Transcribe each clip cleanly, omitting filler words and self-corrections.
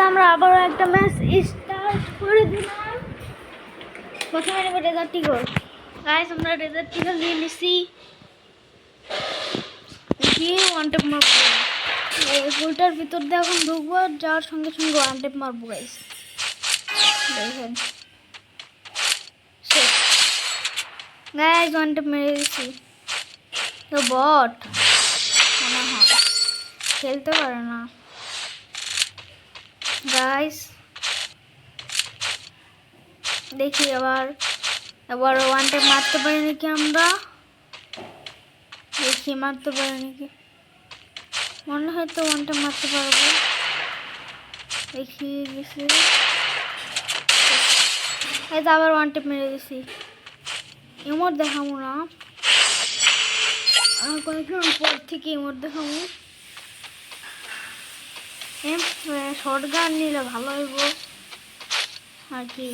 আমরা আবারও একটা ম্যাচ স্টার্ট করে দিলাম। প্রথমে নেব ডেজার্ট টিগর। গাইস আমরা ডেজার্ট টিগর নিয়ে নিছি। গিয়ে ওয়ান টেপ মারবো। এই গোলটার ভিতর দিয়ে এখন ঢুকবো, যাওয়ার সঙ্গে সঙ্গে ওয়ান টেপ মারবো গাইস। দেখেন গাইস ওয়ান টেপ মেরে দিছি। তো বট মনে হয় খেলতে পারে না গাইস। দেখি এবার ওয়ান টেপ মারতে পারি নাকি আমরা। দেখি মারতে পারি নাকি, মনে হয় তো ওয়ান টেপ মারতে পারবো। দেখি দিছি, এই তো আবার ওয়ান টেপ মেরে দিছি। ইমোট দেখাবো না, আর কয়েকজন পর থেকে ইমোট দেখাবো। শর্ট গান নিলে ভালো হইব আর কি।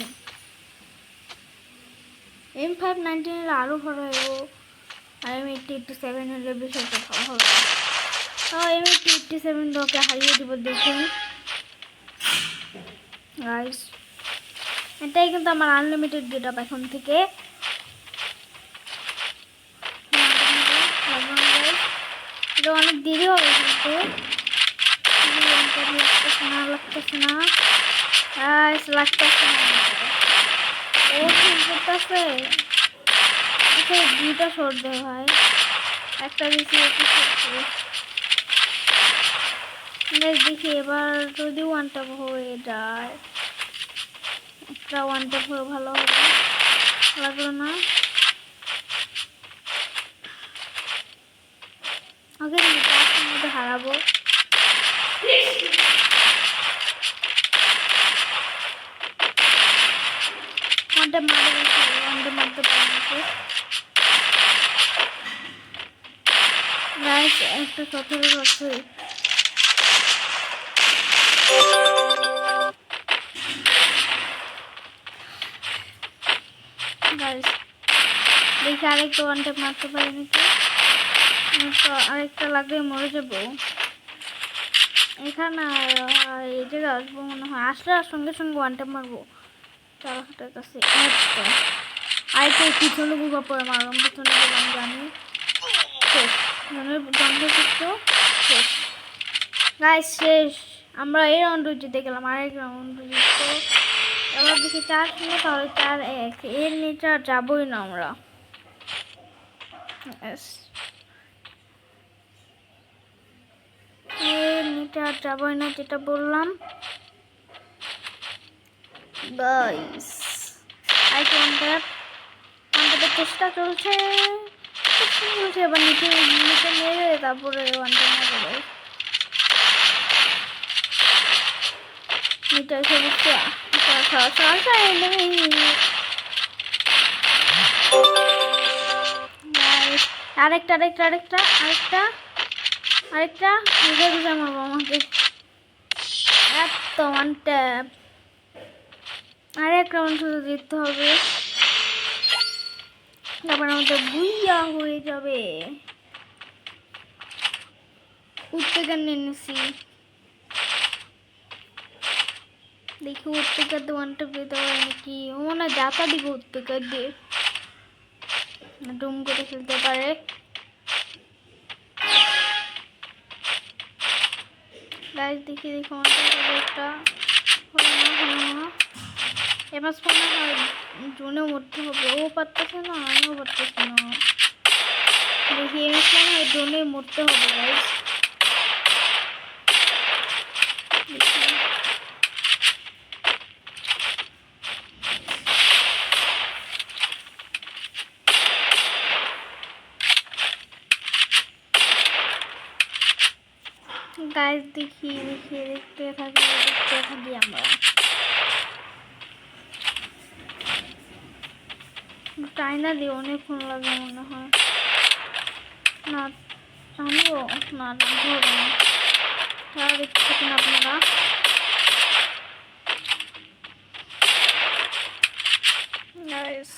M590 নিলে আরও ভালো হইব, আর M8087 নিলে বেশি একটা ভালো হবে। M8087 তোকে হারিয়ে দিব দেখুন গাইস। এটাই কিন্তু আমার আনলিমিটেড গেটআপ এখন থেকে। এটা অনেক দেরি হবে কিন্তু লাগতেছে না গাইস, লাগতেছে না। ও ফিল করতেছে, দুইটা শর্ট দেয় ভাই, একটা দিচ্ছি একটা শর্ট। দেখি এবার যদি ওয়ান ট্যাপ হয়ে যায়, একটা ওয়ান ট্যাপ হয়ে ভালো হবে। লাগলো না, ওকে মধ্যে হারাবো। ওয়ান ট্যাপ মারতে পারছি গাইস, একটা 17 বছর। গাইস দেখি আরেকটা ওয়ান ট্যাপ মারতে পারি নাকি। আরেকটা লাগলে মরে যাবো এখানে। এই জায়গায় আসবো মনে হয়, আসলে আর সঙ্গে সঙ্গে ওয়ান ট্যাপ মারবো। চার কাছে আরেকটা পিছনে গুগা পরে মারলাম, পিছনে গেলাম জানি শেষ। শেষ গাইস, শেষ। আমরা এই রাউন্ড জিতে গেলাম, আরেক রাউন্ড জিতবো। এবার দেখি 4-0, তাহলে 4-1। এর নিচে আর যাবোই না আমরা। এর নিচে আর যাবোই না, যেটা বললাম গাইস। আরেকটা চেষ্টা চলছে, এবার নিচে মেরে তারপরে ওয়ান ট্যাপ মারবো। নিচে এসে বুঝতে আরেকটা বুঝে মারবো আমাকে। এত ওয়ান ট্যাপ, আরেক রাউন্ড শুধু জিততে হবে, তারপর আমাদের বুইয়া হয়ে যাবে। উত্তেকার নিয়ে নিছি, দেখি উত্তেকার দিয়ে ওয়ান ট্যাপ দিতে পারে নাকি। ও মনে হয় যাতা দিব উত্তেকার দিয়ে, ডুম করে খেলতে পারে। গাইস দেখি একটা এবার মনে হয় জোনে মরতে হবে। ও পারতেছে না, আমিও পারতেছি না। দেখি এমএস মনে হয় জোনে মরতে হবে গাইস। গাইস দেখি দেখতে থাকি আমরা। চাইনা দিয়ে অনেকক্ষণ লাগে মনে হয়। না আমিও না হবে না, তারা দেখতে থাকেন আপনারা। গাইস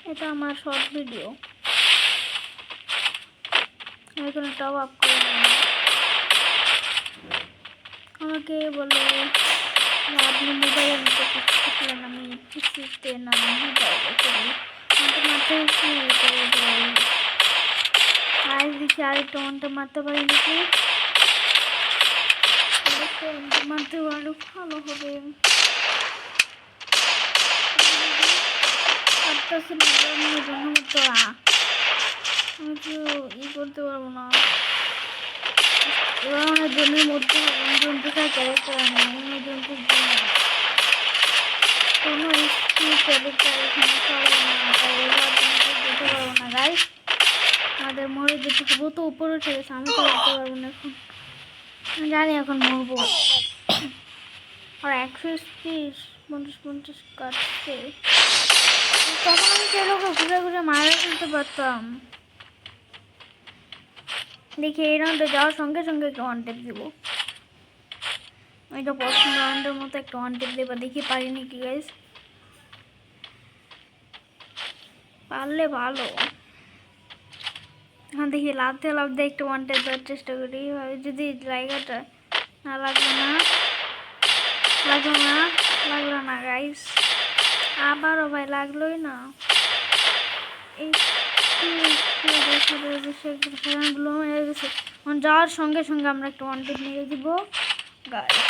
এটা আমার শর্ট ভিডিও, এখানে টপ আপ করে অনেকে বলে আপনি মোবাইলের মতো কিছু খেলেন, আমি পিসিতে না মোবাইলে করি। আমাকে মাথায় কি করে দেয় আজ দেখি আরেকটা ওয়ানটা মারতে পারি নাকি, আরেকটা ওয়ানটা মারতে পারলে ভালো হবে। পারতেছি না জন্য তো আমি তো করতে পারবো না। এবার আমার জন্যের মধ্যে জন্তুটা ক্যারেক্টার নেই, অন্য জন্তুর জন্য কোনো স্কিল ক্যারেক্টার এখানে পাবো না, তাই এবার জন্তু যেতে পারবো না গাইস। আমাদের মরে যেতে হবো তো উপরে উঠে গেছে, আমি তো উঠতে পারবো না এখন, আমি জানি এখন মরবো। আর 130 50 কাটছে, তখন আমি সেরকম ঘুরে ঘুরে মারা ফেলতে পারতাম। দেখি এই রাউন্ডে যাওয়ার সঙ্গে সঙ্গে একটা ওয়ান টেপ দিব, এটা প্রথম রাউন্ডের মতো একটা ওয়ান টেপ দেবা, দেখি পারি নাকি গাইস। পারলে ভালো। হ্যাঁ দেখি লাভতে একটা ওয়ান টেপ দেওয়ার চেষ্টা করি, যদি জায়গাটা না লাগলো না গাইস, আবারও ভাই লাগলোই না। যাওয়ার সঙ্গে সঙ্গে আমরা একটা ওয়ান টেপ নিয়ে দিব গাইস।